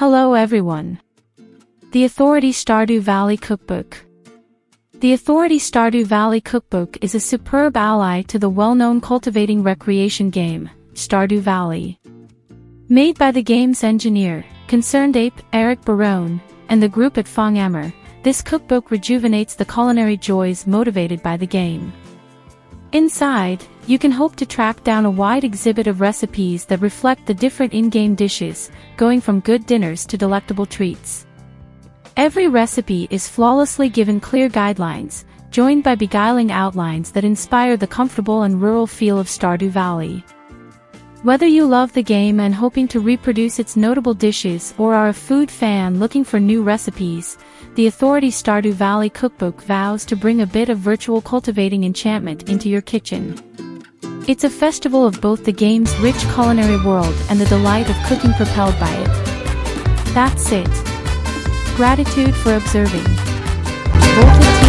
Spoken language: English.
Hello everyone. The Authority Stardew Valley Cookbook. The Authority Stardew Valley Cookbook is a superb ally to the well-known cultivating recreation game, Stardew Valley. Made by the game's engineer, Concerned Ape, Eric Barone, and the group at Fonghammer, this cookbook rejuvenates the culinary joys motivated by the game. Inside, you can hope to track down a wide exhibit of recipes that reflect the different in-game dishes, going from good dinners to delectable treats. Every recipe is flawlessly given clear guidelines, joined by beguiling outlines that inspire the comfortable and rural feel of Stardew Valley. Whether you love the game and hoping to reproduce its notable dishes or are a food fan looking for new recipes, the Authority Stardew Valley Cookbook vows to bring a bit of virtual cultivating enchantment into your kitchen. It's a festival of both the game's rich culinary world and the delight of cooking propelled by it. That's it. Gratitude for observing. Voltage